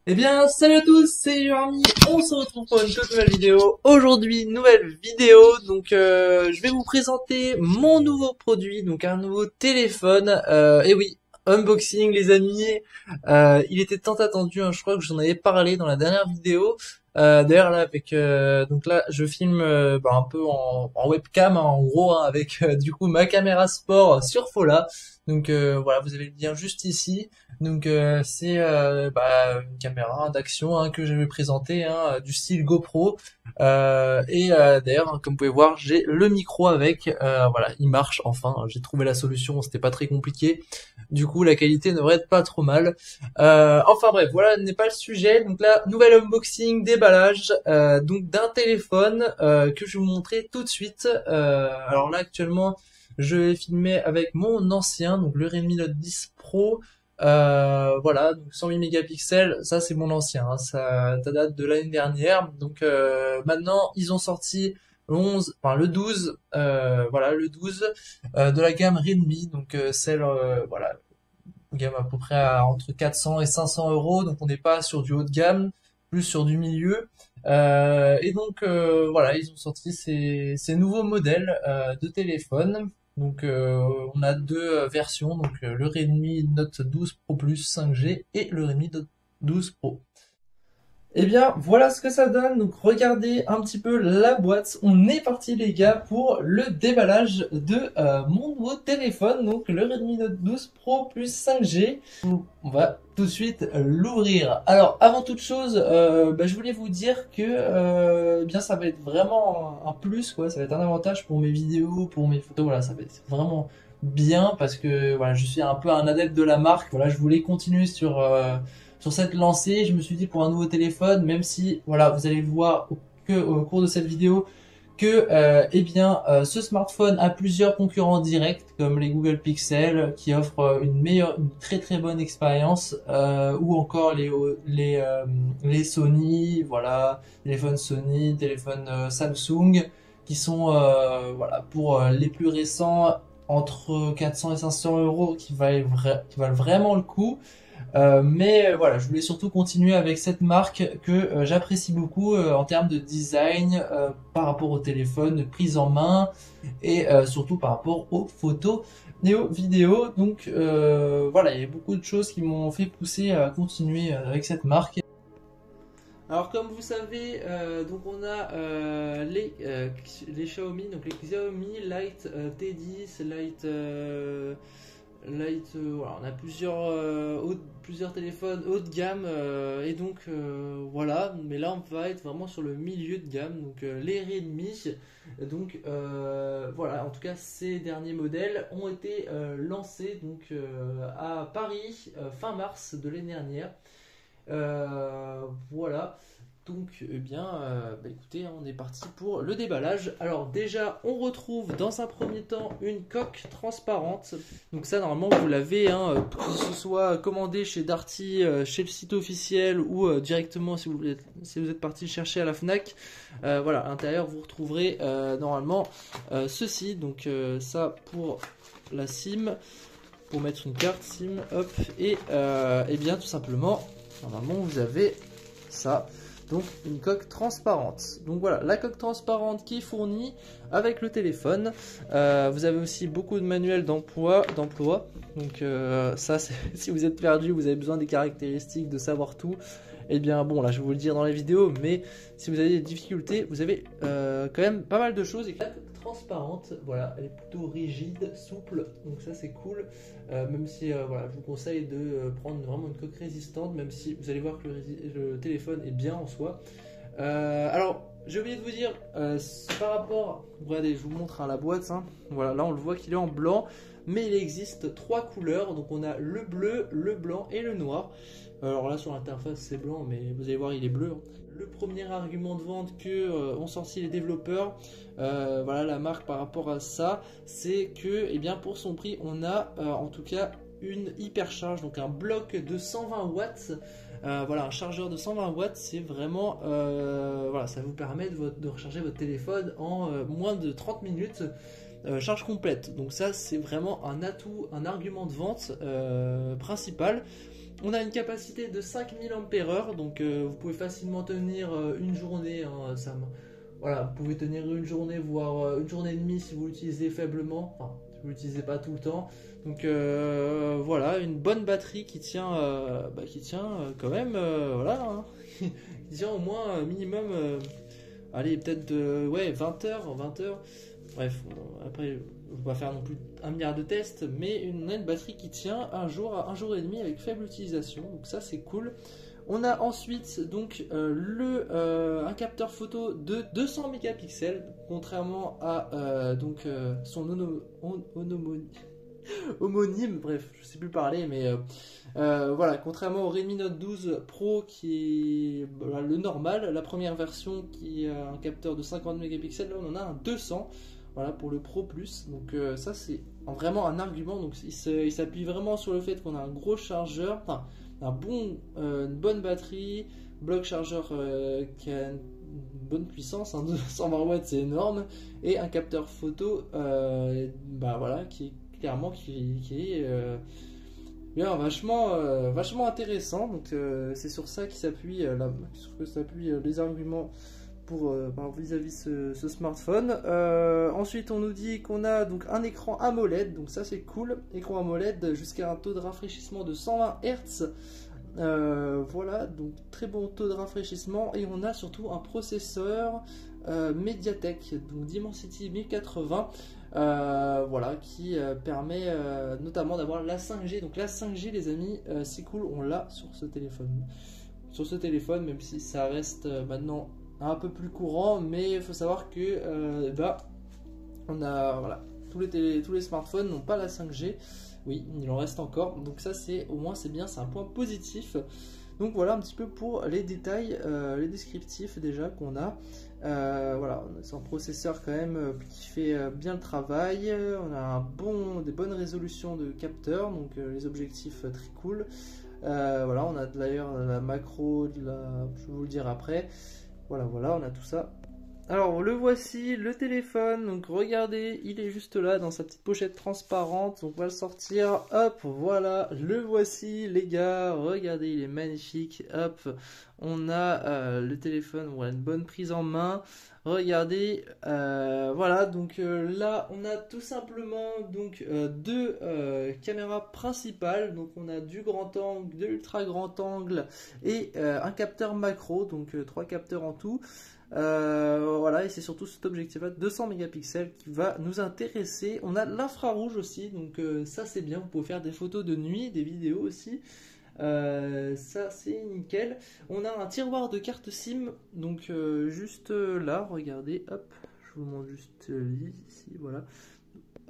Eh bien, salut à tous, c'est Jérémy, on se retrouve pour une toute nouvelle vidéo. Aujourd'hui, nouvelle vidéo, donc je vais vous présenter mon nouveau produit, donc un nouveau téléphone. Et oui, unboxing les amis, il était tant attendu, hein, je crois que j'en avais parlé dans la dernière vidéo. D'ailleurs là avec donc là je filme un peu en webcam hein, en gros hein, avec du coup ma caméra sport sur Fola. Donc voilà, vous avez le lien juste ici. Donc c'est une caméra d'action hein, que je vais présenter hein, du style GoPro. D'ailleurs, hein, comme vous pouvez voir, j'ai le micro avec. Voilà, il marche enfin. J'ai trouvé la solution, c'était pas très compliqué. Du coup, la qualité ne devrait être pas trop mal. Enfin bref, voilà n'est pas le sujet. Donc là, nouvel unboxing, déballage donc d'un téléphone que je vais vous montrer tout de suite. Alors là, actuellement, je vais filmer avec mon ancien, donc le Redmi Note 10 Pro. Voilà, donc 108 mégapixels, ça c'est mon ancien, hein, ça date de l'année dernière. Donc maintenant ils ont sorti le 12, voilà le 12 de la gamme Redmi, donc celle voilà gamme à peu près entre 400 et 500 euros, donc on n'est pas sur du haut de gamme, plus sur du milieu. Voilà, ils ont sorti ces nouveaux modèles de téléphone. Donc on a deux versions, donc le Redmi Note 12 Pro Plus 5G et le Redmi Note 12 Pro. Eh bien, voilà ce que ça donne. Donc, regardez un petit peu la boîte. On est parti, les gars, pour le déballage de mon nouveau téléphone. Donc, le Redmi Note 12 Pro plus 5G. On va tout de suite l'ouvrir. Alors, avant toute chose, je voulais vous dire que ça va être vraiment un plus, quoi. Ça va être un avantage pour mes vidéos, pour mes photos. Voilà, ça va être vraiment bien parce que voilà, je suis un peu un adepte de la marque. Voilà, je voulais continuer sur cette lancée. Je me suis dit pour un nouveau téléphone, même si voilà, vous allez le voir au cours de cette vidéo que ce smartphone a plusieurs concurrents directs comme les Google Pixel qui offrent une très très bonne expérience ou encore les Sony, voilà, téléphones Sony, téléphones Samsung qui sont voilà pour les plus récents entre 400 et 500 euros qui valent vraiment le coup. Voilà, je voulais surtout continuer avec cette marque que j'apprécie beaucoup en termes de design par rapport au téléphone, de prise en main et surtout par rapport aux photos et aux vidéos. Donc voilà, il y a beaucoup de choses qui m'ont fait pousser à continuer avec cette marque. Alors comme vous savez, donc on a les Xiaomi, donc les Xiaomi Lite T10, voilà, on a plusieurs téléphones haut de gamme et donc voilà, mais là on va être vraiment sur le milieu de gamme, donc les Redmi. Donc voilà, en tout cas ces derniers modèles ont été lancés donc à Paris fin mars de l'année dernière. Voilà. Donc, écoutez, hein, on est parti pour le déballage. Alors déjà, on retrouve dans un premier temps une coque transparente. Donc ça, normalement, vous l'avez, hein, que ce soit commandé chez Darty, chez le site officiel ou directement si vous êtes parti le chercher à la Fnac. Voilà, à l'intérieur, vous retrouverez normalement ceci. Donc ça pour la SIM, pour mettre une carte SIM, hop, et bien tout simplement, normalement, vous avez ça. Donc une coque transparente. Donc voilà, la coque transparente qui est fournie avec le téléphone. Vous avez aussi beaucoup de manuels d'emploi. Donc ça, si vous êtes perdu, vous avez besoin des caractéristiques, de savoir tout. Eh bien bon, là je vais vous le dire dans la vidéo, mais si vous avez des difficultés, vous avez quand même pas mal de choses. Et la coque transparente, voilà, elle est plutôt rigide, souple, donc ça c'est cool. Même si voilà, je vous conseille de prendre vraiment une coque résistante, même si vous allez voir que le téléphone est bien en soi. Alors, j'ai oublié de vous dire, par rapport, regardez, je vous montre hein, la boîte, hein. Voilà, là on le voit qu'il est en blanc, mais il existe trois couleurs, donc on a le bleu, le blanc et le noir. Alors là sur l'interface c'est blanc, mais vous allez voir il est bleu, hein. Le premier argument de vente que ont sorti les développeurs, voilà la marque par rapport à ça, c'est que eh bien, pour son prix on a en tout cas une hypercharge, donc un bloc de 120 watts. Voilà, un chargeur de 120 watts, c'est vraiment voilà, ça vous permet de recharger votre téléphone en moins de 30 minutes. Charge complète, donc ça c'est vraiment un atout, un argument de vente principal. On a une capacité de 5000 ampères-heure, donc vous pouvez facilement tenir une journée, hein, voilà, vous pouvez tenir une journée, voire une journée et demie si vous l'utilisez faiblement, enfin, si vous l'utilisez pas tout le temps. Donc voilà, une bonne batterie qui tient, quand même, voilà, hein, qui tient au moins minimum, allez, peut-être ouais, 20 heures, 20 heures. Bref, après, je ne vais pas faire non plus 1 milliard de tests, mais on a une batterie qui tient un jour à un jour et demi avec faible utilisation, donc ça c'est cool. On a ensuite donc un capteur photo de 200 mégapixels, contrairement à son homonyme, bref, je sais plus parler, mais voilà, contrairement au Redmi Note 12 Pro qui est le normal, la première version qui a un capteur de 50 mégapixels, là on en a un 200. Voilà pour le Pro Plus, donc ça c'est vraiment un argument. Donc il s'appuie vraiment sur le fait qu'on a un gros chargeur, enfin une bonne batterie, bloc chargeur qui a une bonne puissance, hein, 220 watts c'est énorme, et un capteur photo voilà, qui est clairement qui est bien vachement intéressant. Donc c'est sur ça qu'il s'appuie les arguments pour vis-à-vis ce smartphone. Ensuite on nous dit qu'on a donc un écran AMOLED, donc ça c'est cool, écran AMOLED jusqu'à un taux de rafraîchissement de 120 Hz. Voilà, donc très bon taux de rafraîchissement, et on a surtout un processeur Mediatek, donc Dimensity 1080, voilà, qui permet notamment d'avoir la 5G. Donc la 5G les amis, c'est cool, on l'a sur ce téléphone, même si ça reste maintenant un peu plus courant, mais il faut savoir que on a, voilà, tous les smartphones n'ont pas la 5G. Oui, il en reste encore, donc ça c'est au moins c'est bien, c'est un point positif. Donc voilà un petit peu pour les détails, les descriptifs déjà qu'on a. Voilà, c'est un processeur quand même qui fait bien le travail. On a des bonnes résolutions de capteurs, donc les objectifs très cool. Voilà, on a d'ailleurs la macro, je vais vous le dire après. Voilà, on a tout ça. Alors le voici, le téléphone, donc regardez, il est juste là dans sa petite pochette transparente, donc on va le sortir, hop, voilà, le voici les gars, regardez, il est magnifique, hop, on a le téléphone, on a une bonne prise en main, regardez, voilà, donc là on a tout simplement donc deux caméras principales, donc on a du grand angle, de l'ultra grand angle et un capteur macro, donc 3 capteurs en tout. Voilà, et c'est surtout cet objectif là 200 mégapixels qui va nous intéresser. On a l'infrarouge aussi, donc ça c'est bien, vous pouvez faire des photos de nuit, des vidéos aussi, ça c'est nickel. On a un tiroir de carte SIM, donc juste là, regardez, hop, je vous montre juste ici, voilà,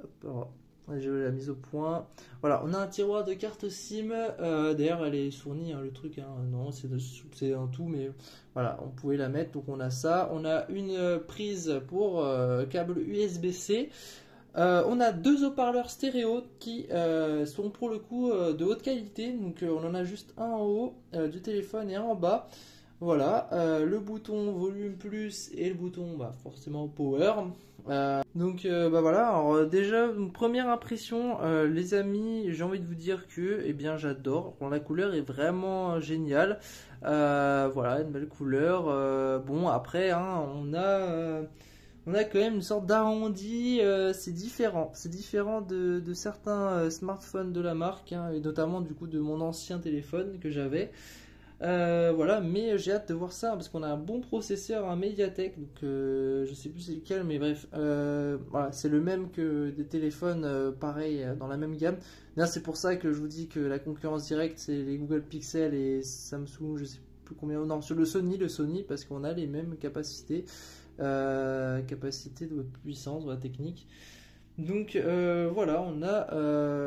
hop, alors, je l'ai mise au point. Voilà, on a un tiroir de carte SIM. D'ailleurs, elle est fournie, hein, le truc. Hein, non, c'est un tout, mais voilà, on pouvait la mettre. Donc, on a ça. On a une prise pour câble USB-C. On a 2 haut-parleurs stéréo qui sont pour le coup de haute qualité. Donc, on en a juste un en haut du téléphone et un en bas. Voilà, le bouton volume plus et le bouton forcément power. Donc voilà, alors déjà une première impression les amis, j'ai envie de vous dire que j'adore. Bon, la couleur est vraiment géniale, voilà, une belle couleur. Bon après hein, on a quand même une sorte d'arrondi, c'est différent de certains smartphones de la marque, hein, et notamment du coup de mon ancien téléphone que j'avais. Voilà, mais j'ai hâte de voir ça parce qu'on a un bon processeur, un Mediatek, donc je sais plus c'est lequel, mais bref, voilà, c'est le même que des téléphones pareil dans la même gamme. Là, c'est pour ça que je vous dis que la concurrence directe c'est les Google Pixel et Samsung, je sais plus combien, non, sur le Sony, parce qu'on a les mêmes capacités, de puissance, de technique. Donc voilà, on a,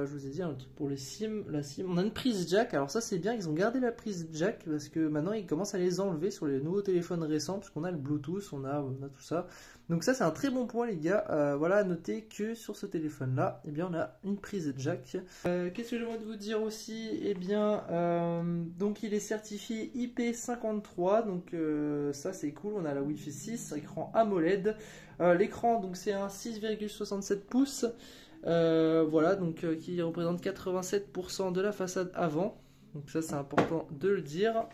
je vous ai dit un truc pour les SIM, la SIM, on a une prise jack. Alors ça c'est bien, ils ont gardé la prise jack parce que maintenant ils commencent à les enlever sur les nouveaux téléphones récents parce qu'on a le Bluetooth, on a tout ça. Donc ça c'est un très bon point les gars. Voilà, à noter que sur ce téléphone là, on a une prise jack. Qu'est-ce que j'ai envie de vous dire aussi? Donc il est certifié IP53, donc ça c'est cool. On a la Wi-Fi 6, écran AMOLED. L'écran, donc c'est un 6,67 pouces, voilà, donc qui représente 87% de la façade avant. donc ça c'est important de le dire.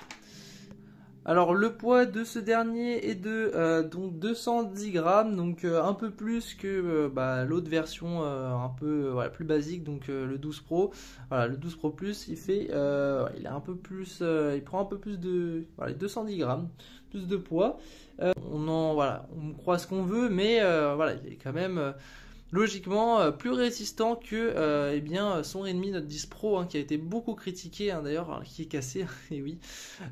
Alors le poids de ce dernier est de donc 210 grammes, donc un peu plus que l'autre version un peu plus basique, donc le 12 Pro. Voilà, le 12 Pro Plus, il fait, il est un peu plus, il prend un peu plus de, 210 grammes, plus de poids. On croit ce qu'on veut, mais il est quand même logiquement plus résistant que son Redmi Note 10 Pro, hein, qui a été beaucoup critiqué, hein, d'ailleurs, qui est cassé, et oui,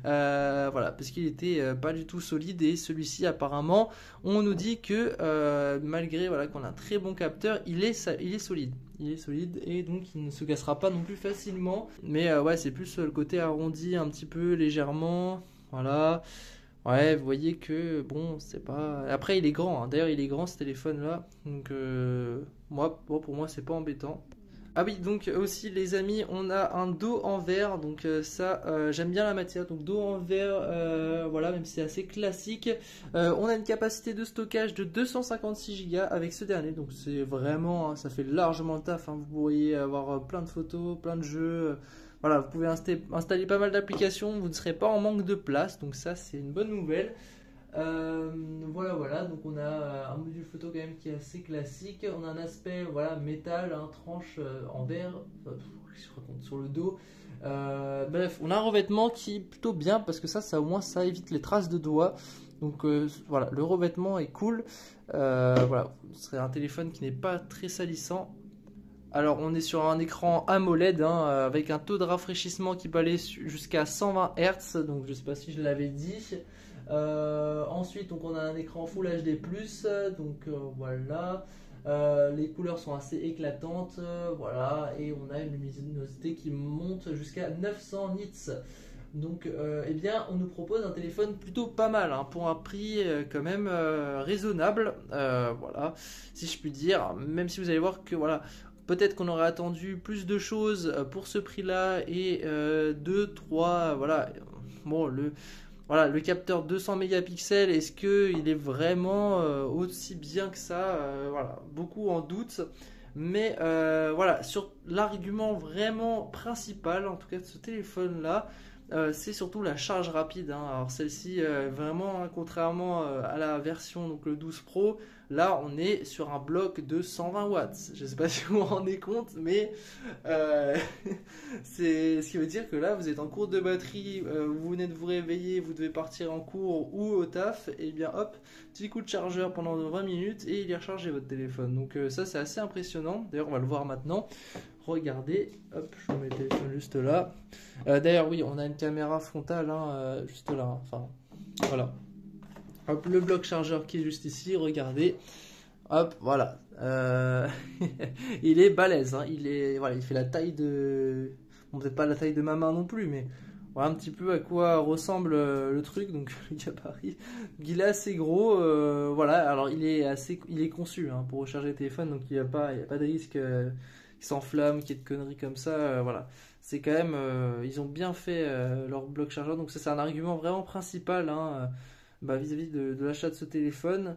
parce qu'il était pas du tout solide, et celui-ci apparemment on nous dit que malgré qu'on a un très bon capteur, il est solide. Il est solide et donc il ne se cassera pas non plus facilement, mais c'est plus le côté arrondi un petit peu légèrement, voilà. Ouais, vous voyez que bon, c'est pas. Après, il est grand, hein. D'ailleurs, il est grand ce téléphone-là. Donc, pour moi, c'est pas embêtant. Ah oui, donc aussi, les amis, on a un dos en verre. Donc, j'aime bien la matière. Donc, dos en verre, même si c'est assez classique. On a une capacité de stockage de 256 Go avec ce dernier. Donc, c'est vraiment, hein, ça fait largement le taf, hein. Vous pourriez avoir plein de photos, plein de jeux. Voilà, vous pouvez installer pas mal d'applications, vous ne serez pas en manque de place, donc ça c'est une bonne nouvelle. Donc on a un module photo quand même qui est assez classique. On a un aspect métal, hein, tranche en verre, sur le dos. Bref, on a un revêtement qui est plutôt bien parce que ça au moins ça évite les traces de doigts. Donc le revêtement est cool. Ce serait un téléphone qui n'est pas très salissant. Alors on est sur un écran AMOLED, hein, avec un taux de rafraîchissement qui peut aller jusqu'à 120 Hz, donc je ne sais pas si je l'avais dit. Ensuite donc on a un écran Full HD+, donc voilà. Les couleurs sont assez éclatantes, et on a une luminosité qui monte jusqu'à 900 nits. Donc on nous propose un téléphone plutôt pas mal, hein, pour un prix quand même raisonnable, si je puis dire, même si vous allez voir que peut-être qu'on aurait attendu plus de choses pour ce prix-là, et 2-3, le capteur 200 mégapixels, est-ce qu'il est vraiment aussi bien que ça? Beaucoup en doutent. Mais sur l'argument vraiment principal, en tout cas de ce téléphone-là, c'est surtout la charge rapide, hein. Alors celle-ci, vraiment, hein, contrairement à la version, donc le 12 Pro, là on est sur un bloc de 120 watts. Je ne sais pas si vous vous rendez compte, mais c'est ce qui veut dire que là vous êtes en courte de batterie, vous venez de vous réveiller, vous devez partir en cours ou au taf, et bien hop, petit coup de chargeur pendant 20 minutes et il est rechargé votre téléphone. Donc ça c'est assez impressionnant. D'ailleurs on va le voir maintenant. Regardez, hop, je mets le téléphone juste là. D'ailleurs oui, on a une caméra frontale, hein, juste là, hein. Enfin voilà. Hop, le bloc chargeur qui est juste ici, regardez. Hop, voilà. Il est balèze, hein. Il fait la taille de... Bon, peut-être pas la taille de ma main non plus, mais voilà un petit peu à quoi ressemble le truc, donc le gabarit. Il est assez gros, alors il est conçu, hein, pour recharger le téléphone, donc il n'y a pas de risque qu'il s'enflamme, qu'il y ait de conneries comme ça, C'est quand même, ils ont bien fait leur bloc chargeur, donc ça c'est un argument vraiment principal, hein, vis-à-vis de l'achat de ce téléphone.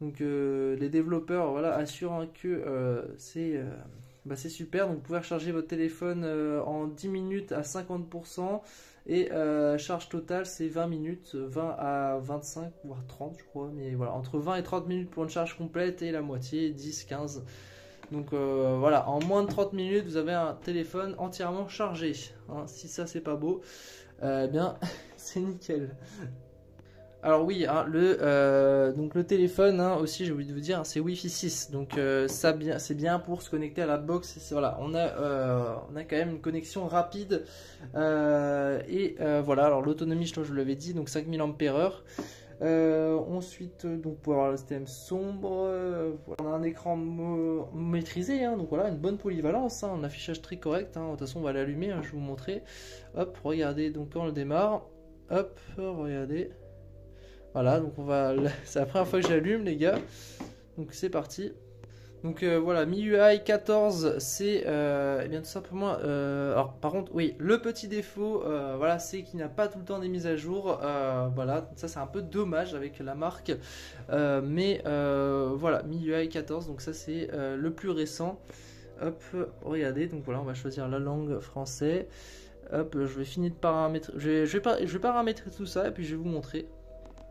Donc les développeurs assurent, hein, que c'est super. Donc vous pouvez recharger votre téléphone en 10 minutes à 50%, et charge totale c'est 20 minutes, 20 à 25 voire 30 je crois, mais entre 20 et 30 minutes pour une charge complète, et la moitié 10-15. Donc en moins de 30 minutes vous avez un téléphone entièrement chargé, hein. Si ça c'est pas beau, c'est nickel. Alors oui, hein, donc le téléphone, hein, aussi j'ai oublié de vous dire, c'est Wi-Fi 6, donc c'est bien pour se connecter à la box. On a quand même une connexion rapide, alors l'autonomie, je vous l'avais dit, donc 5000 mAh. Ensuite, donc pour avoir le système sombre, on a un écran maîtrisé, hein, donc une bonne polyvalence, hein, un affichage très correct, hein. De toute façon on va l'allumer, hein, je vais vous montrer. Hop, regardez, donc quand on le démarre, hop, regardez. Voilà, donc c'est la première fois que j'allume, les gars. Donc c'est parti. Donc MIUI 14, c'est tout simplement... alors par contre, oui, le petit défaut, c'est qu'il n'y a pas tout le temps des mises à jour. Ça c'est un peu dommage avec la marque. MIUI 14, donc ça c'est le plus récent. Hop, regardez, donc on va choisir la langue français. Hop, je vais finir de paramétrer. Je vais paramétrer tout ça et puis je vais vous montrer.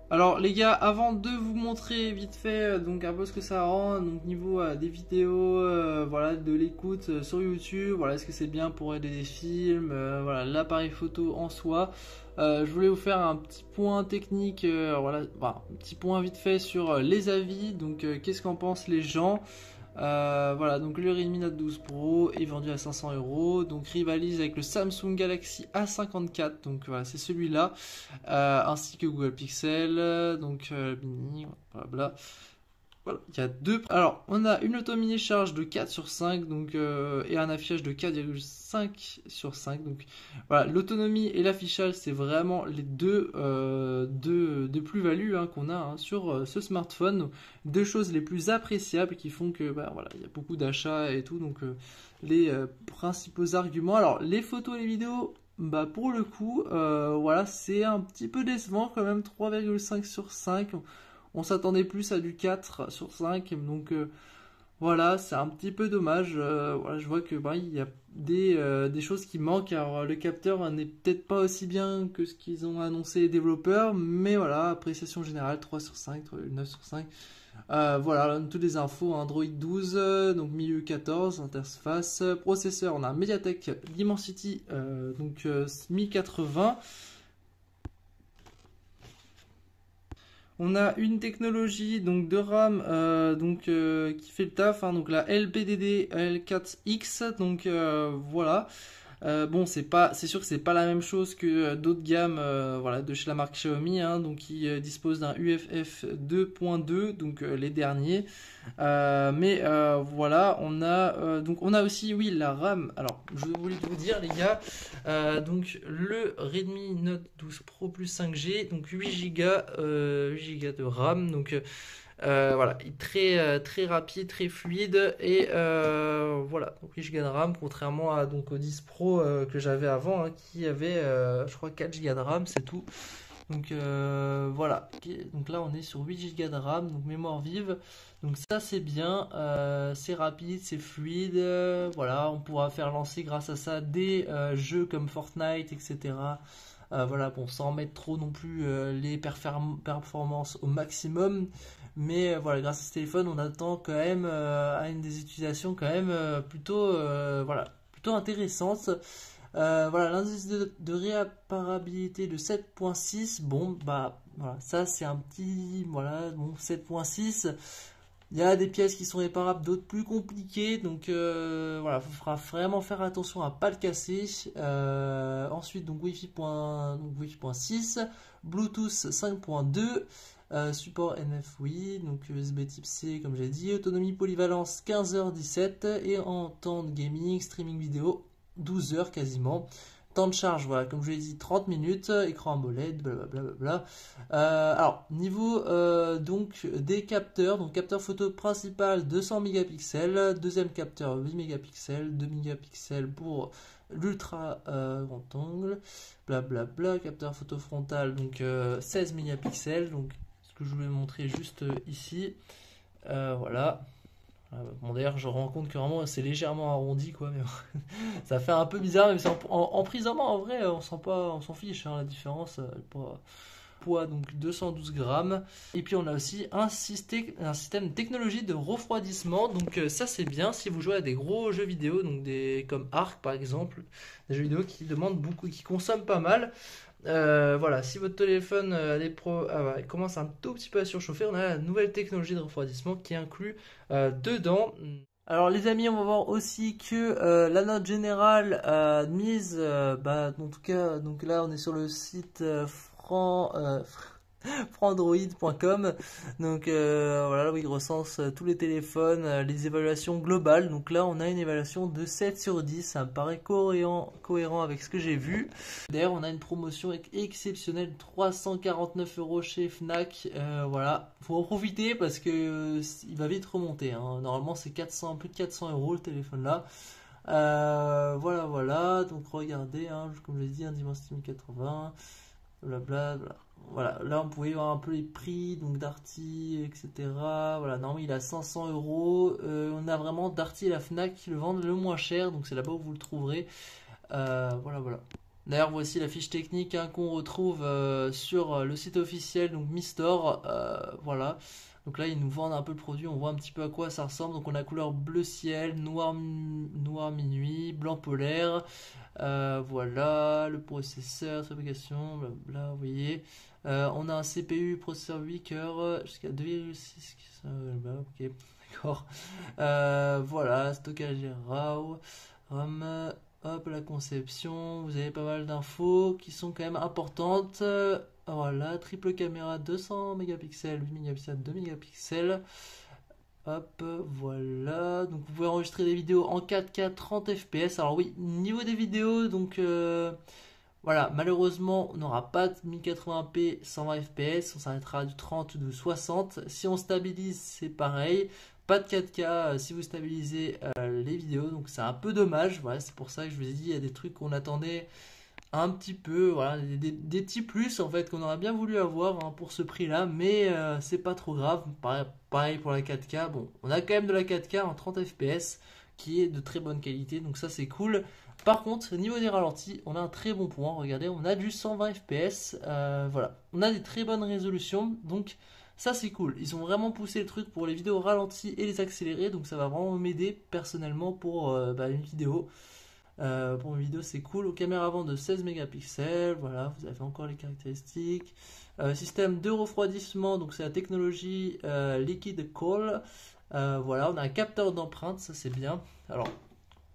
Alors les gars, avant de vous montrer vite fait donc un peu ce que ça rend, donc niveau des vidéos, voilà, de l'écoute sur YouTube, voilà, est-ce que c'est bien pour aider des films, voilà, l'appareil photo en soi. Je voulais vous faire un petit point technique, voilà, un petit point vite fait sur les avis, donc qu'est-ce qu'en pensent les gens. Voilà, donc le Redmi Note 12 Pro est vendu à 500 €, donc rivalise avec le Samsung Galaxy A54, donc voilà, c'est celui-là, ainsi que Google Pixel, donc Mini, blablabla. Voilà, il y a deux. Alors, on a une autonomie de charge de 4 sur 5 donc, et un affichage de 4,5 sur 5. Donc, voilà, l'autonomie et l'affichage, c'est vraiment les deux de plus-value qu'on a sur ce smartphone. Deux choses les plus appréciables qui font que voilà, il y a beaucoup d'achats et tout. Donc, les principaux arguments. Alors, les photos et les vidéos. Pour le coup, voilà, c'est un petit peu décevant quand même, 3,5 sur 5. On s'attendait plus à du 4 sur 5, donc voilà, c'est un petit peu dommage. Voilà, je vois que il y a des choses qui manquent. Alors le capteur n'est peut-être pas aussi bien que ce qu'ils ont annoncé les développeurs, mais voilà, appréciation générale 3 sur 5, 9 sur 5. Voilà, là, toutes les infos, Android 12, donc milieu 14, interface, processeur, on a un MediaTek Dimensity, donc 1080. On a une technologie donc de RAM qui fait le taf, donc la LPDDR4X, donc voilà. Bon, c'est sûr que c'est pas la même chose que d'autres gammes, voilà, de chez la marque Xiaomi, donc qui dispose d'un UFF 2.2, donc les derniers. Mais voilà, on a aussi, oui, la RAM. Alors, je voulais vous dire, les gars, donc le Redmi Note 12 Pro plus 5G, donc 8 Go de RAM, donc voilà, très rapide, très fluide et voilà, donc 8 Go de RAM, contrairement au 10 Pro que j'avais avant, qui avait je crois 4 Go de RAM, c'est tout. Donc voilà, donc là on est sur 8 Go de RAM, donc mémoire vive, donc ça c'est bien, c'est rapide, c'est fluide, voilà, on pourra faire lancer grâce à ça des jeux comme Fortnite, etc. Voilà, bon, sans mettre trop non plus les performances au maximum, mais voilà, grâce à ce téléphone, on attend quand même à une des utilisations quand même plutôt, voilà, plutôt intéressantes. Voilà, l'indice de réapparabilité de 7.6, bon, voilà, ça c'est un petit, voilà, bon, 7.6. Il y a des pièces qui sont réparables, d'autres plus compliquées, donc voilà, il faudra vraiment faire attention à ne pas le casser. Ensuite, donc Wi-Fi.6, Bluetooth 5.2, support NF, oui, donc USB type C, comme j'ai dit, autonomie polyvalence 15h17, et en temps de gaming, streaming vidéo, 12 heures quasiment. Temps de charge, voilà, comme je l'ai dit, 30 minutes, écran AMOLED, blablabla. Alors, niveau donc des capteurs, donc capteur photo principal 200 mégapixels, deuxième capteur 8 mégapixels, 2 mégapixels pour l'ultra grand angle, blablabla, capteur photo frontal, donc 16 mégapixels, donc ce que je voulais montrer juste ici, voilà. Bon, d'ailleurs, je rends compte que vraiment c'est légèrement arrondi, quoi, mais bon, ça fait un peu bizarre, même si en prise en main, en vrai, on s'en fiche, la différence, poids donc 212 grammes. Et puis on a aussi un système de technologie de refroidissement, donc ça c'est bien si vous jouez à des gros jeux vidéo, donc comme Ark par exemple, des jeux vidéo qui demandent beaucoup, qui consomment pas mal. Voilà, si votre téléphone commence un tout petit peu à surchauffer, on a la nouvelle technologie de refroidissement qui est inclue dedans. Alors les amis, on va voir aussi que la note générale mise, en tout cas, donc là on est sur le site frandroid.com, donc voilà, où il recense tous les téléphones, les évaluations globales. Donc là on a une évaluation de 7 sur 10, ça me paraît cohérent avec ce que j'ai vu. D'ailleurs on a une promotion exceptionnelle, 349 € chez Fnac, voilà, faut en profiter parce que il va vite remonter, normalement c'est plus de 400 € le téléphone là. Voilà, donc regardez, comme je l'ai dit, Dimensity 1080, blablabla. Voilà, là on pouvait voir un peu les prix, donc Darty, etc. Voilà, normalement il a 500 €. On a vraiment Darty et la Fnac qui le vendent le moins cher, donc c'est là-bas où vous le trouverez. Voilà. D'ailleurs, voici la fiche technique hein, qu'on retrouve sur le site officiel, donc Mi Store. Voilà. Donc là, ils nous vendent un peu le produit, on voit un petit peu à quoi ça ressemble. Donc on a couleur bleu ciel, noir minuit, blanc polaire. Voilà, le processeur, fabrication, blabla, vous voyez. On a un CPU, processeur 8 cœurs, jusqu'à 2,6. Ok, d'accord. Voilà, stockage RAW, RAM. Hop, la conception, vous avez pas mal d'infos qui sont quand même importantes. Voilà, triple caméra 200 mégapixels, 8 mégapixels, 2 mégapixels. Hop, voilà. Donc vous pouvez enregistrer des vidéos en 4K 30 fps. Alors oui, niveau des vidéos, donc voilà, malheureusement, on n'aura pas de 1080p 120 fps, on s'arrêtera à du 30 ou du 60. Si on stabilise, c'est pareil. Pas de 4K si vous stabilisez les vidéos, donc c'est un peu dommage. Voilà, c'est pour ça que je vous ai dit, il y a des trucs qu'on attendait un petit peu, voilà, des petits plus en fait qu'on aurait bien voulu avoir hein, pour ce prix-là, mais c'est pas trop grave. Pareil pour la 4K, bon, on a quand même de la 4K en 30 fps qui est de très bonne qualité, donc ça c'est cool. Par contre, au niveau des ralentis, on a un très bon point. Regardez, on a du 120 fps, voilà, on a des très bonnes résolutions, donc ça c'est cool. Ils ont vraiment poussé le truc pour les vidéos ralenties et les accélérées, donc ça va vraiment m'aider personnellement pour une vidéo. Pour une vidéo, c'est cool. Aux caméras avant de 16 mégapixels, voilà, vous avez encore les caractéristiques. Système de refroidissement, donc c'est la technologie Liquid Cool. Voilà, on a un capteur d'empreinte, ça c'est bien. Alors,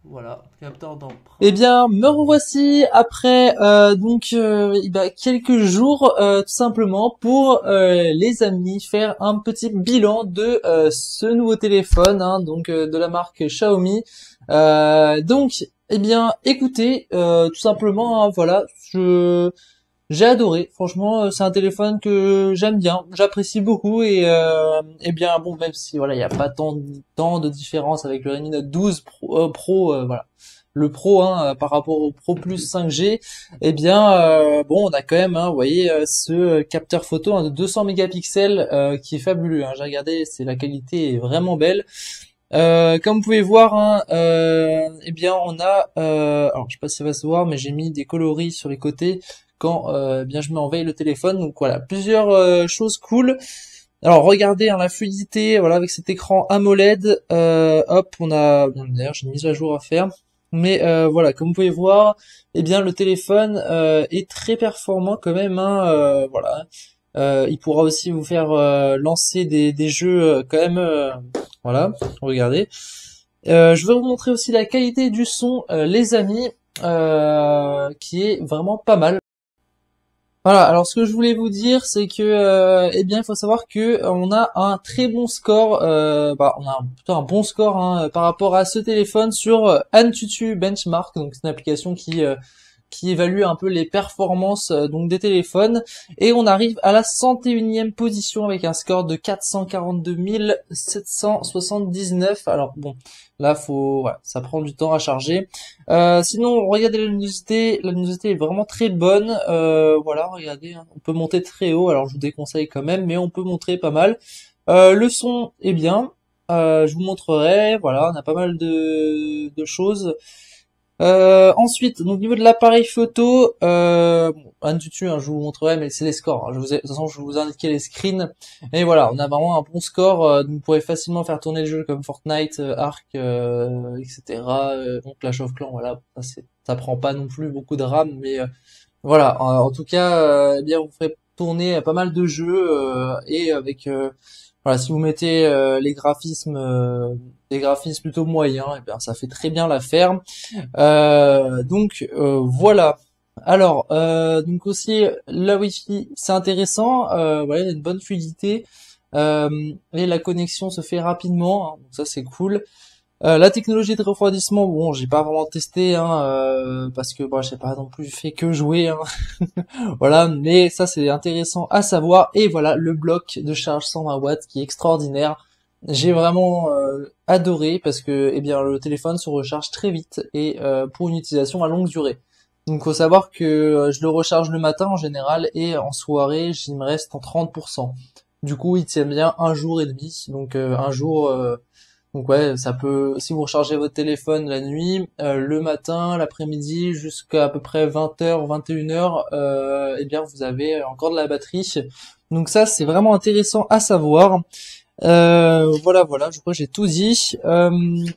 voilà, capteur d'empreinte. Eh bien, me revoici après quelques jours tout simplement pour les amis faire un petit bilan de ce nouveau téléphone, hein, donc de la marque Xiaomi. Eh bien, écoutez, tout simplement, hein, voilà, j'ai adoré. Franchement, c'est un téléphone que j'aime bien, j'apprécie beaucoup et bien bon, même si voilà, il n'y a pas tant de différence avec le Redmi Note 12 Pro, voilà, le Pro hein, par rapport au Pro Plus 5G, eh bien bon, on a quand même, hein, vous voyez, ce capteur photo hein, de 200 mégapixels qui est fabuleux. Hein, j'ai regardé, c'est la qualité est vraiment belle. Comme vous pouvez voir, hein, eh bien on a, alors je sais pas si ça va se voir, mais j'ai mis des coloris sur les côtés quand eh bien je mets en veille le téléphone. Donc voilà, plusieurs choses cool. Alors regardez hein, la fluidité, voilà avec cet écran AMOLED. Hop, on a, bon, d'ailleurs j'ai une mise à jour à faire, mais voilà, comme vous pouvez voir, eh bien le téléphone est très performant quand même. Hein, voilà. Il pourra aussi vous faire lancer des jeux quand même. Voilà, regardez. Je vais vous montrer aussi la qualité du son, les amis, qui est vraiment pas mal. Voilà, alors ce que je voulais vous dire, c'est que, eh bien, il faut savoir que on a un très bon score, on a plutôt un bon score hein, par rapport à ce téléphone sur Antutu Benchmark, donc c'est une application qui évalue un peu les performances donc des téléphones, et on arrive à la 101e position avec un score de 442 779. Alors bon, là voilà, ça prend du temps à charger. Sinon, regardez la luminosité est vraiment très bonne. Voilà, regardez, hein, on peut monter très haut. Alors je vous déconseille quand même, mais on peut monter pas mal. Le son est bien. Je vous montrerai. Voilà, on a pas mal de choses. Ensuite, donc au niveau de l'appareil photo, bon, Antutu, hein, je vous montrerai, mais c'est les scores. Hein. De toute façon, je vais vous indiquer les screens. Et voilà, on a vraiment un bon score. Donc vous pourrez facilement faire tourner les jeux comme Fortnite, Ark, etc. Donc Clash of Clans, voilà, ça prend pas non plus beaucoup de RAM, mais voilà. En tout cas, eh bien, vous ferez tourner pas mal de jeux et avec voilà, si vous mettez des graphismes plutôt moyens, eh bien ça fait très bien l'affaire. Voilà. Alors, donc aussi la Wi-Fi, c'est intéressant. Voilà, il y a une bonne fluidité et la connexion se fait rapidement. Hein, donc ça c'est cool. La technologie de refroidissement, bon, j'ai pas vraiment testé, hein, parce que bon, j'ai pas non plus fait que jouer, hein. Voilà, mais ça c'est intéressant à savoir. Et voilà, le bloc de charge 120 watts qui est extraordinaire. J'ai vraiment adoré parce que eh bien le téléphone se recharge très vite et pour une utilisation à longue durée. Donc faut savoir que je le recharge le matin en général et en soirée, il me reste en 30%. Du coup, il tient bien un jour et demi, donc un jour Donc ouais, ça peut, si vous rechargez votre téléphone la nuit, le matin, l'après-midi, jusqu'à à peu près 20h, 21h, eh bien vous avez encore de la batterie. Donc ça, c'est vraiment intéressant à savoir. Voilà, je crois que j'ai tout dit.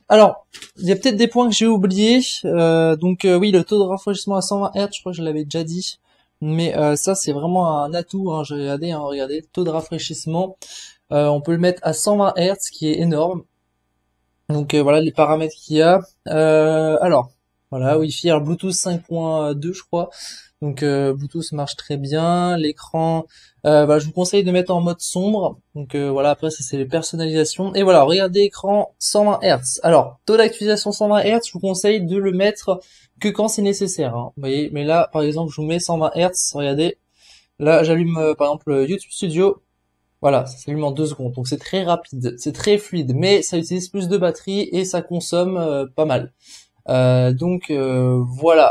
Alors, il y a peut-être des points que j'ai oubliés. Oui, le taux de rafraîchissement à 120 Hz, je crois que je l'avais déjà dit. Mais ça, c'est vraiment un atout. Hein. J'ai regardé, regardez, taux de rafraîchissement. On peut le mettre à 120 Hz, ce qui est énorme. Donc voilà les paramètres qu'il y a. Alors, voilà, Wi-Fi, alors Bluetooth 5.2 je crois. Donc Bluetooth marche très bien. L'écran, je vous conseille de mettre en mode sombre. Donc voilà, après ça c'est les personnalisations. Et voilà, regardez écran 120 Hz. Alors, taux d'actualisation 120 Hz, je vous conseille de le mettre que quand c'est nécessaire. Hein. Vous voyez, mais là par exemple je vous mets 120 Hz, regardez. Là j'allume par exemple YouTube Studio. Voilà, ça s'allume en 2 secondes. Donc c'est très rapide, c'est très fluide, mais ça utilise plus de batterie et ça consomme pas mal. Voilà,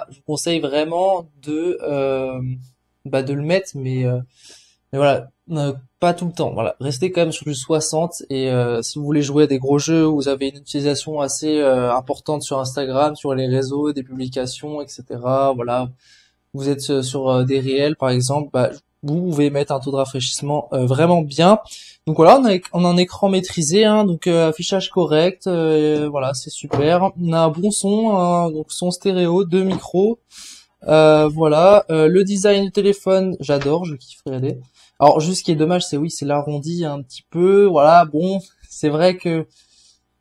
je vous conseille vraiment de le mettre, mais voilà, pas tout le temps. Voilà, restez quand même sur du 60 et si vous voulez jouer à des gros jeux où vous avez une utilisation assez importante sur Instagram, sur les réseaux, des publications, etc. Voilà, vous êtes sur des réels par exemple, vous pouvez mettre un taux de rafraîchissement vraiment bien. Donc voilà, on a un écran maîtrisé, hein, donc affichage correct, voilà, c'est super. On a un bon son, hein, donc son stéréo, 2 micros. Voilà, le design du téléphone, j'adore, je kiffe, regardez. Alors juste ce qui est dommage, c'est oui, c'est l'arrondi un petit peu, voilà, bon, c'est vrai que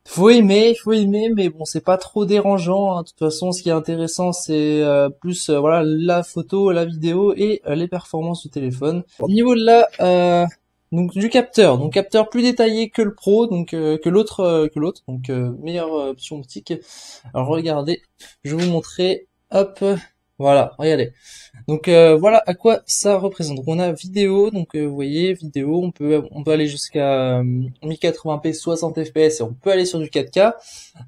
faut aimer, mais bon, c'est pas trop dérangeant, hein. De toute façon, ce qui est intéressant, c'est plus voilà la photo, la vidéo et les performances du téléphone. Au niveau de donc du capteur, donc capteur plus détaillé que le Pro, donc que l'autre, donc meilleure option optique. Alors regardez, je vais vous montrer, hop, voilà, regardez. Donc voilà à quoi ça représente. Donc on a vidéo, donc vous voyez vidéo, on peut aller jusqu'à 1080p 60 fps et on peut aller sur du 4K.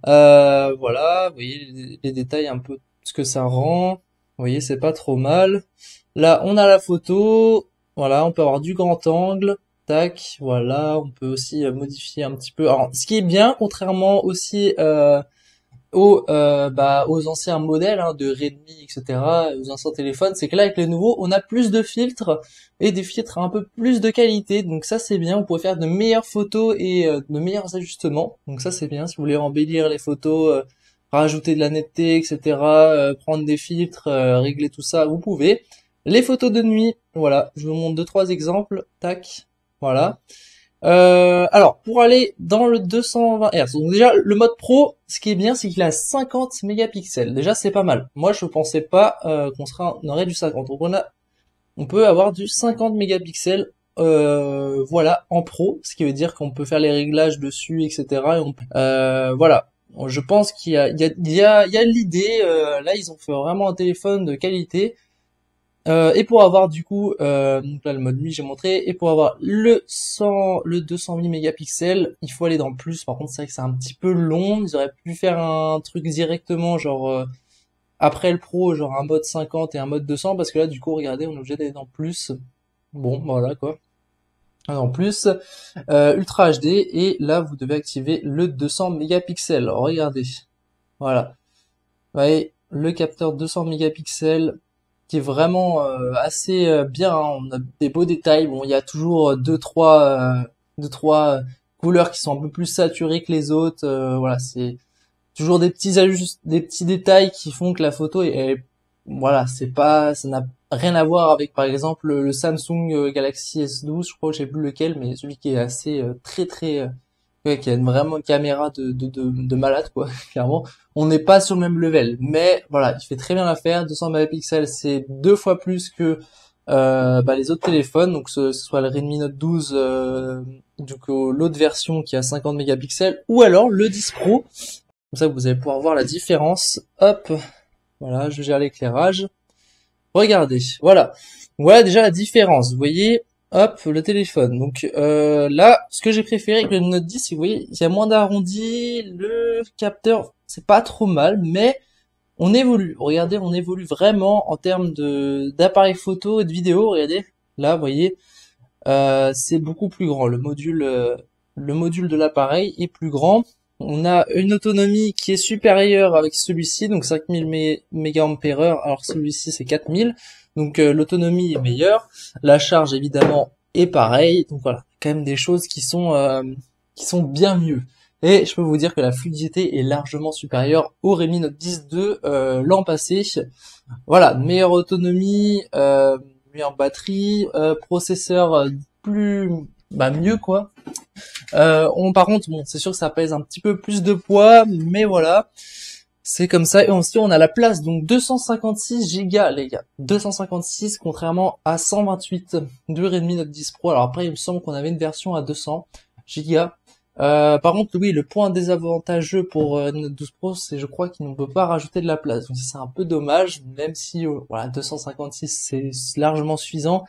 Voilà, vous voyez les détails un peu ce que ça rend. Vous voyez, c'est pas trop mal. Là, on a la photo. Voilà, on peut avoir du grand angle. Tac, voilà, on peut aussi modifier un petit peu. Alors, ce qui est bien, contrairement aussi aux anciens modèles hein, de Redmi, etc., aux anciens téléphones, c'est que là avec les nouveaux, on a plus de filtres et des filtres un peu plus de qualité. Donc ça c'est bien, on pourrait faire de meilleures photos et de meilleurs ajustements. Donc ça c'est bien si vous voulez embellir les photos, rajouter de la netteté, etc., prendre des filtres, régler tout ça, vous pouvez. Les photos de nuit, voilà, je vous montre 2 3 exemples. Tac, voilà. Alors, pour aller dans le 220 Hz, donc déjà, le mode Pro, ce qui est bien, c'est qu'il a 50 mégapixels. Déjà, c'est pas mal. Moi, je pensais pas on aurait du 50. Donc, on peut avoir du 50 mégapixels, voilà, en Pro, ce qui veut dire qu'on peut faire les réglages dessus, etc. Voilà. Je pense qu'il y a l'idée. Là, ils ont fait vraiment un téléphone de qualité. Et pour avoir du coup, donc là le mode nuit j'ai montré, et pour avoir le 208 mégapixels, il faut aller dans le plus. Par contre c'est vrai que c'est un petit peu long, ils auraient pu faire un truc directement genre après le pro, genre un mode 50 et un mode 200, parce que là du coup regardez on est obligé d'aller dans le plus. Bon voilà quoi. En plus, Ultra HD, et là vous devez activer le 200 mégapixels. Alors, regardez, voilà. Vous voyez, le capteur 200 mégapixels, qui est vraiment assez bien, hein. On a des beaux détails. Bon, il y a toujours deux trois couleurs qui sont un peu plus saturées que les autres. Voilà, c'est toujours des petits détails qui font que la photo voilà, ça n'a rien à voir avec par exemple le Samsung Galaxy S12, je crois, je sais plus lequel, mais celui qui est assez très très ouais, qui a vraiment une caméra de malade, quoi, clairement. On n'est pas sur le même level. Mais voilà, il fait très bien l'affaire. 200 mégapixels, c'est 2 fois plus que les autres téléphones. Donc ce soit le Redmi Note 12, du coup l'autre version qui a 50 mégapixels, ou alors le 10 Pro. Comme ça, vous allez pouvoir voir la différence. Hop, voilà, je gère l'éclairage. Regardez, voilà. Voilà déjà la différence. Vous voyez, hop, le téléphone. Donc là, ce que j'ai préféré avec le Note 10, c'est que vous voyez, il y a moins d'arrondi, le capteur, c'est pas trop mal, mais on évolue. Regardez, on évolue vraiment en termes d'appareil photo et de vidéo. Regardez, là, vous voyez, c'est beaucoup plus grand. Le module de l'appareil est plus grand. On a une autonomie qui est supérieure avec celui-ci, donc 5000 mAh, alors celui-ci c'est 4000. Donc l'autonomie est meilleure. La charge évidemment est pareille. Donc voilà, quand même des choses qui sont bien mieux. Et je peux vous dire que la fluidité est largement supérieure au Redmi Note 10 de l'an passé. Voilà, meilleure autonomie, meilleure batterie, processeur mieux quoi. Par contre, bon, c'est sûr que ça pèse un petit peu plus de poids, mais voilà, c'est comme ça. Et ensuite, on a la place, donc 256 Go, les gars. 256, contrairement à 128 du Redmi Note 10 Pro. Alors après, il me semble qu'on avait une version à 200 Go. Par contre, oui, le point désavantageux pour Note 12 Pro, c'est je crois qu'il ne peut pas rajouter de la place. Donc c'est un peu dommage, même si voilà, 256 c'est largement suffisant.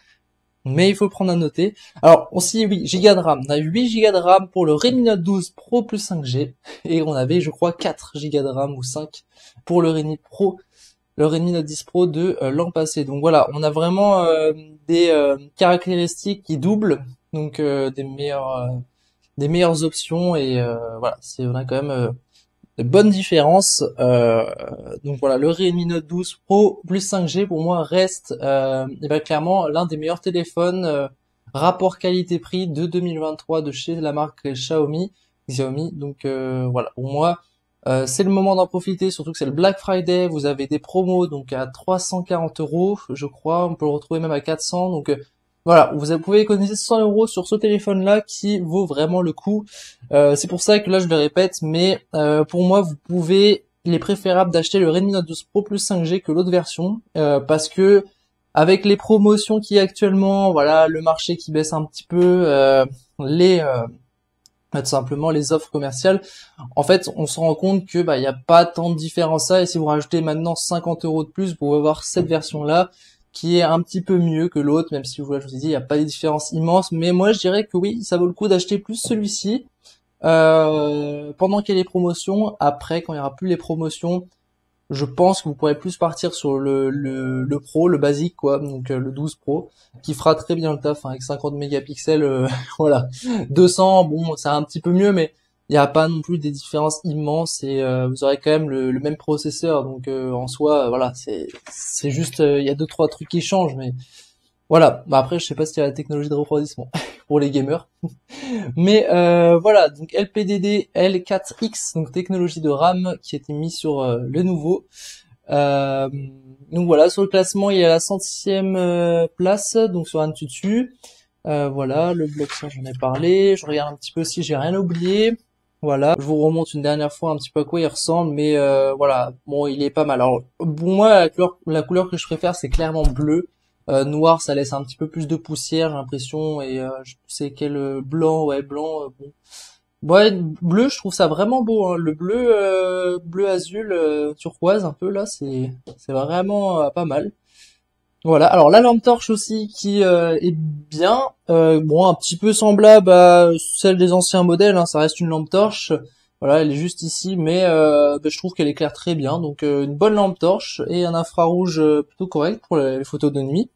Mais il faut le prendre à noter. Alors, aussi, 8 Go de RAM. On a 8 Go de RAM pour le Redmi Note 12 Pro plus 5G. Et on avait, je crois, 4 Go de RAM ou 5 pour le Redmi Note 10 Pro de l'an passé. Donc voilà, on a vraiment des caractéristiques qui doublent. Donc des meilleures options. Et voilà, on a quand même de bonnes différences. Donc voilà, le Redmi Note 12 Pro plus 5G pour moi reste clairement l'un des meilleurs téléphones rapport qualité-prix de 2023 de chez la marque Xiaomi. Donc voilà, pour moi c'est le moment d'en profiter, surtout que c'est le Black Friday. Vous avez des promos donc à 340 €, je crois. On peut le retrouver même à 400. Donc voilà, vous pouvez économiser 100 € sur ce téléphone-là qui vaut vraiment le coup. C'est pour ça que là je le répète, mais pour moi il est préférable d'acheter le Redmi Note 12 Pro plus 5G que l'autre version, parce que avec les promotions qu'il y a actuellement, voilà, le marché qui baisse un petit peu, tout simplement les offres commerciales, en fait on se rend compte que il y a pas tant de différence ça, et si vous rajoutez maintenant 50 € de plus, vous pouvez avoir cette version-là qui est un petit peu mieux que l'autre, même si je vous ai dit, il n'y a pas de différence immense, mais moi je dirais que oui, ça vaut le coup d'acheter plus celui-ci, pendant qu'il y a les promotions. Après, quand il y aura plus les promotions, je pense que vous pourrez plus partir sur le Pro, le basique quoi, donc le 12 Pro, qui fera très bien le taf, hein, avec 50 mégapixels, voilà. 200, bon, c'est un petit peu mieux, mais il n'y a pas non plus des différences immenses, et vous aurez quand même le même processeur, donc en soi, voilà, c'est juste, il y a deux trois trucs qui changent, mais voilà. Après, je sais pas s'il y a la technologie de refroidissement pour les gamers. Mais voilà, donc LPDD L4X, donc technologie de RAM qui a été mise sur le nouveau. Euh, donc voilà, sur le classement, il y a la 100e place, donc sur un dessus. Voilà, le bloc-son, j'en ai parlé. Je regarde un petit peu si j'ai rien oublié. Voilà, je vous remonte une dernière fois un petit peu à quoi il ressemble, mais voilà, bon, il est pas mal. Alors, pour moi, la couleur que je préfère, c'est clairement bleu. Noir, ça laisse un petit peu plus de poussière, j'ai l'impression, et je sais quel blanc, ouais, blanc, bon. Ouais, bleu, je trouve ça vraiment beau, hein. Le bleu azul, turquoise, un peu, là, c'est vraiment pas mal. Voilà, alors la lampe torche aussi qui est bien, bon, un petit peu semblable à celle des anciens modèles, hein, ça reste une lampe torche. Voilà, elle est juste ici, mais je trouve qu'elle éclaire très bien. Donc une bonne lampe torche et un infrarouge plutôt correct pour les photos de nuit.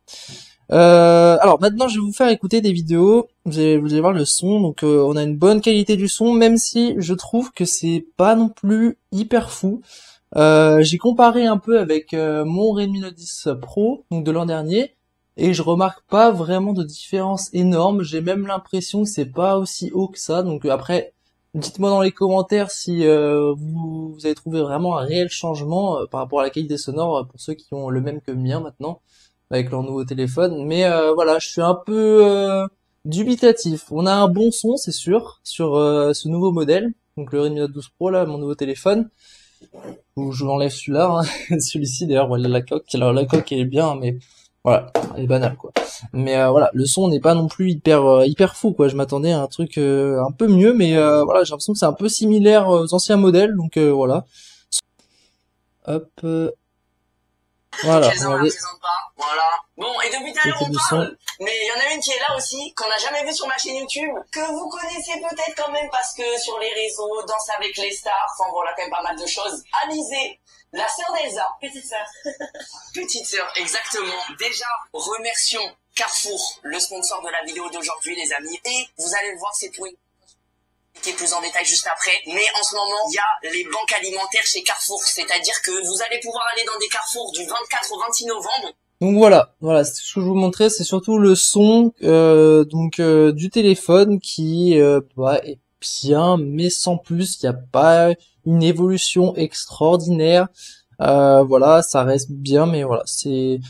Alors maintenant, je vais vous faire écouter des vidéos. Vous allez voir le son. Donc on a une bonne qualité du son, même si je trouve que c'est pas non plus hyper fou. J'ai comparé un peu avec mon Redmi Note 10 Pro, donc de l'an dernier, et je remarque pas vraiment de différence énorme. J'ai même l'impression que c'est pas aussi haut que ça. Donc après, dites-moi dans les commentaires si vous avez trouvé vraiment un réel changement par rapport à la qualité sonore, pour ceux qui ont le même que le mien maintenant avec leur nouveau téléphone. Mais voilà, je suis un peu dubitatif. On a un bon son, c'est sûr, sur ce nouveau modèle, donc le Redmi Note 12 Pro là, mon nouveau téléphone. Où je l'enlève celui-là, hein. Celui-ci d'ailleurs, voilà la coque. Alors la coque elle est bien, mais voilà, elle est banale quoi. Mais voilà, le son n'est pas non plus hyper fou quoi. Je m'attendais à un truc un peu mieux, mais voilà, j'ai l'impression que c'est un peu similaire aux anciens modèles, donc voilà. Hop, voilà, Je les en regardez. présente pas. Voilà. Bon, et depuis tout à l'heure on parle, mais il y en a une qui est là aussi, qu'on n'a jamais vue sur ma chaîne YouTube, que vous connaissez peut-être quand même parce que sur les réseaux, Danse avec les stars, enfin voilà, quand même pas mal de choses. Alizée, la sœur d'Elsa. Petite sœur. Petite sœur, exactement. Déjà, remercions Carrefour, le sponsor de la vidéo d'aujourd'hui, les amis. Et vous allez le voir, c'est pour une plus en détail juste après, mais en ce moment il y a les banques alimentaires chez Carrefour, c'est-à-dire que vous allez pouvoir aller dans des Carrefour du 24 au 26 novembre. Donc voilà, c'est ce que je vous montrais, c'est surtout le son du téléphone qui est bien, mais sans plus, il n'y a pas une évolution extraordinaire. Voilà, ça reste bien, mais voilà, c'est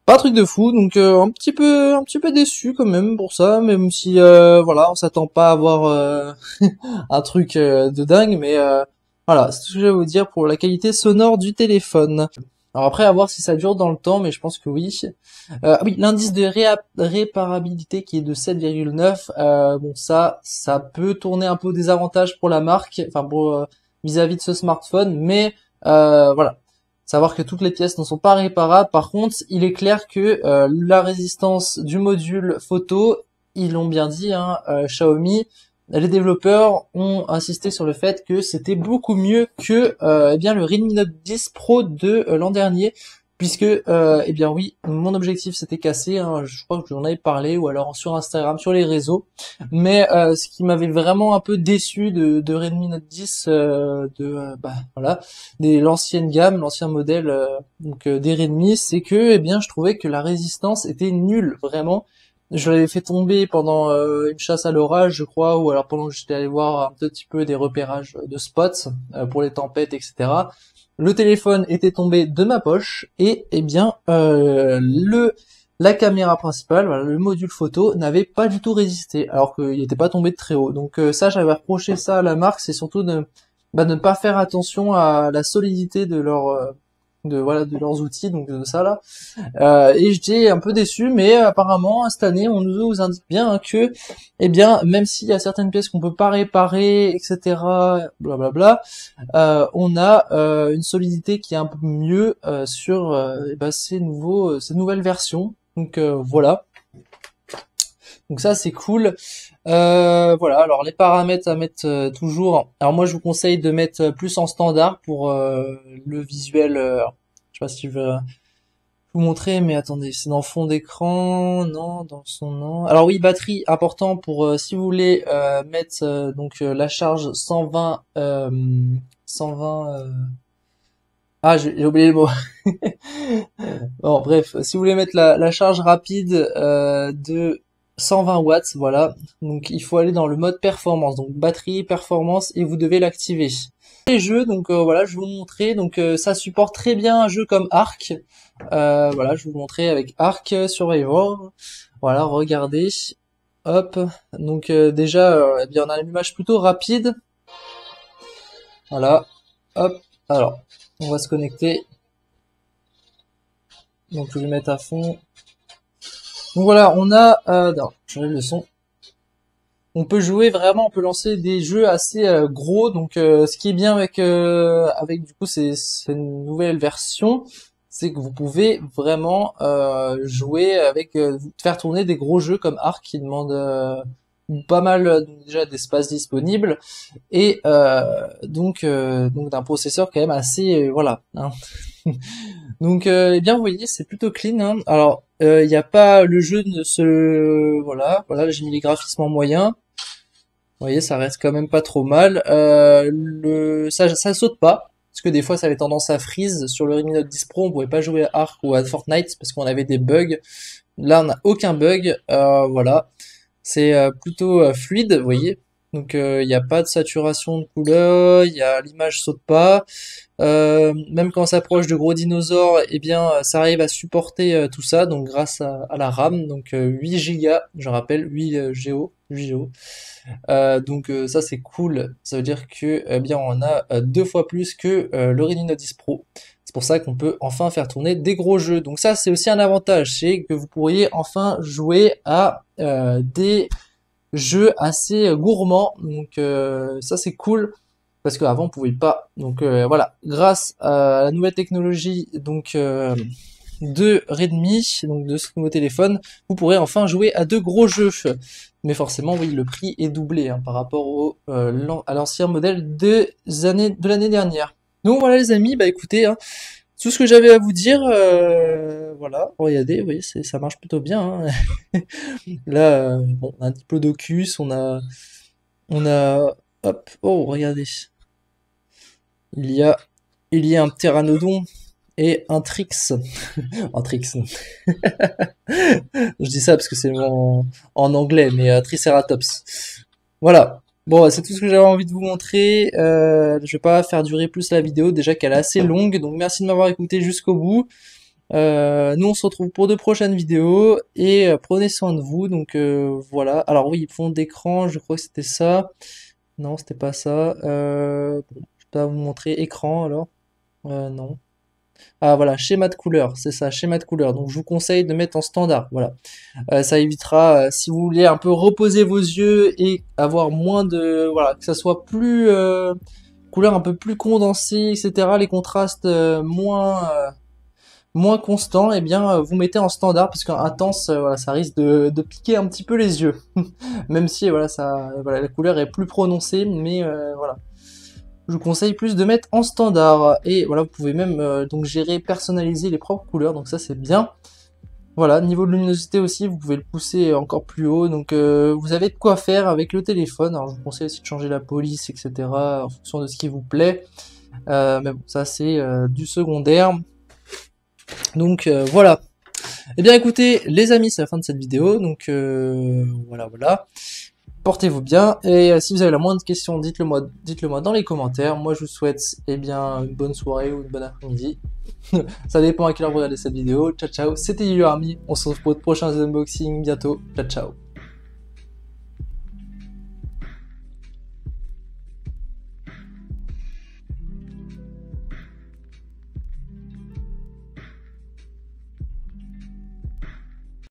pas un truc de fou, donc un petit peu déçu quand même pour ça, même si voilà, on s'attend pas à avoir un truc de dingue, mais voilà, c'est tout ce que je vais vous dire pour la qualité sonore du téléphone. Alors après, à voir si ça dure dans le temps, mais je pense que oui. Oui, l'indice de réparabilité qui est de 7,9, bon ça peut tourner un peu au désavantage pour la marque, enfin pour vis-à-vis de ce smartphone, mais voilà. Savoir que toutes les pièces ne sont pas réparables. Par contre, il est clair que la résistance du module photo, ils l'ont bien dit, hein, Xiaomi, les développeurs ont insisté sur le fait que c'était beaucoup mieux que eh bien le Redmi Note 10 Pro de l'an dernier, puisque eh bien oui, mon objectif s'était cassé, hein, je crois que j'en avais parlé, ou alors sur Instagram, sur les réseaux, mais ce qui m'avait vraiment un peu déçu de Redmi Note 10, voilà, l'ancienne gamme, l'ancien modèle des Redmi, c'est que eh bien je trouvais que la résistance était nulle, vraiment. Je l'avais fait tomber pendant une chasse à l'orage, je crois, ou alors pendant que j'étais allé voir un petit peu des repérages de spots pour les tempêtes, etc. Le téléphone était tombé de ma poche et eh bien la caméra principale, voilà, le module photo n'avait pas du tout résisté, alors qu'il n'était pas tombé de très haut. Donc ça, j'avais reproché ça à la marque, c'est surtout de ne pas faire attention à la solidité de de leurs outils, donc de ça là. Et j'étais un peu déçu, mais apparemment cette année on nous indique bien hein, que, eh bien, même s'il y a certaines pièces qu'on peut pas réparer, etc., blablabla, on a une solidité qui est un peu mieux sur ces nouvelles versions. Donc voilà. Donc ça c'est cool. Voilà, alors les paramètres à mettre toujours. Alors moi je vous conseille de mettre plus en standard pour le visuel. Je sais pas si je veux vous montrer, mais attendez, c'est dans fond d'écran, non, dans son nom. Alors oui, batterie important pour si vous voulez mettre la charge 120 Ah, j'ai oublié le mot. Bon, bref, si vous voulez mettre la charge rapide de 120 watts, voilà. Donc il faut aller dans le mode performance, donc batterie, performance, et vous devez l'activer. Les jeux, donc voilà, je vais vous montrer. Donc ça supporte très bien un jeu comme Ark. Voilà, je vais vous montrer avec Ark Survivor. Voilà, regardez. Hop. Donc déjà, eh bien on a une image plutôt rapide. Voilà. Hop. Alors, on va se connecter. Donc je vais le mettre à fond. Donc voilà, on a... non, j'enlève le son. On peut jouer vraiment, on peut lancer des jeux assez gros. Donc ce qui est bien avec du coup c'est une nouvelle version, c'est que vous pouvez vraiment jouer avec faire tourner des gros jeux comme Ark qui demandent pas mal déjà d'espace disponible et donc d'un processeur quand même assez voilà. Hein. Donc eh bien vous voyez c'est plutôt clean. Hein. Alors il n'y a pas le jeu ne se voilà j'ai mis les graphismes en moyen. Vous voyez, ça reste quand même pas trop mal. Ça saute pas, parce que des fois ça avait tendance à freeze. Sur le Redmi Note 10 Pro, on pouvait pas jouer à Ark ou à Fortnite parce qu'on avait des bugs. Là, on n'a aucun bug. Voilà, c'est plutôt fluide, vous voyez. Donc il n'y a pas de saturation de couleur, l'image saute pas. Même quand on s'approche de gros dinosaures, eh bien ça arrive à supporter tout ça, donc grâce à la RAM, donc 8 Go, je rappelle 8 Go. Donc ça c'est cool, ça veut dire que eh bien on a 2 fois plus que le Redmi Note 10 Pro. C'est pour ça qu'on peut enfin faire tourner des gros jeux. Donc ça c'est aussi un avantage, c'est que vous pourriez enfin jouer à des jeux assez gourmands. Donc ça c'est cool parce qu'avant on pouvait pas. Donc voilà, grâce à la nouvelle technologie de Redmi, donc de ce nouveau téléphone, vous pourrez enfin jouer à de gros jeux. Mais forcément, oui, le prix est doublé hein, par rapport à l'ancien modèle de l'année dernière. Donc voilà les amis, bah écoutez, hein, tout ce que j'avais à vous dire, voilà, regardez, vous voyez, ça marche plutôt bien. Hein. Là, bon, on a un Diplodocus, on a Hop, oh regardez. Il y a un pteranodon et un Trix. Un Trix. Je dis ça parce que c'est en anglais, mais Triceratops. Voilà. Bon, c'est tout ce que j'avais envie de vous montrer. Je vais pas faire durer plus la vidéo, déjà qu'elle est assez longue. Donc merci de m'avoir écouté jusqu'au bout. Nous on se retrouve pour de prochaines vidéos et prenez soin de vous. Donc voilà. Alors oui, fond d'écran, je crois que c'était ça. Non, c'était pas ça. Bon, je vais pas vous montrer écran alors. Non. Ah voilà, schéma de couleur, c'est ça, schéma de couleur. Donc je vous conseille de mettre en standard. Voilà. Ça évitera, si vous voulez un peu reposer vos yeux et avoir moins de, voilà, que ça soit plus couleur un peu plus condensée, etc. Les contrastes moins constants, et bien vous mettez en standard parce qu'intense, voilà, ça risque de piquer un petit peu les yeux. Même si voilà, voilà, la couleur est plus prononcée, mais voilà. Je vous conseille plus de mettre en standard. Et voilà, vous pouvez même donc gérer, personnaliser les propres couleurs, donc ça c'est bien. Voilà, niveau de luminosité aussi, vous pouvez le pousser encore plus haut, donc vous avez de quoi faire avec le téléphone. Alors je vous conseille aussi de changer la police, etc. en fonction de ce qui vous plaît. Mais bon, ça c'est du secondaire. Donc voilà. Eh bien écoutez, les amis, c'est la fin de cette vidéo, donc voilà. Portez-vous bien, et si vous avez la moindre question, dites-le moi dans les commentaires. Moi je vous souhaite une bonne soirée ou une bonne après-midi. Ça dépend à quelle heure vous regardez cette vidéo. Ciao ciao, c'était YoYoArmy, on se retrouve pour de prochains unboxings bientôt. Ciao ciao.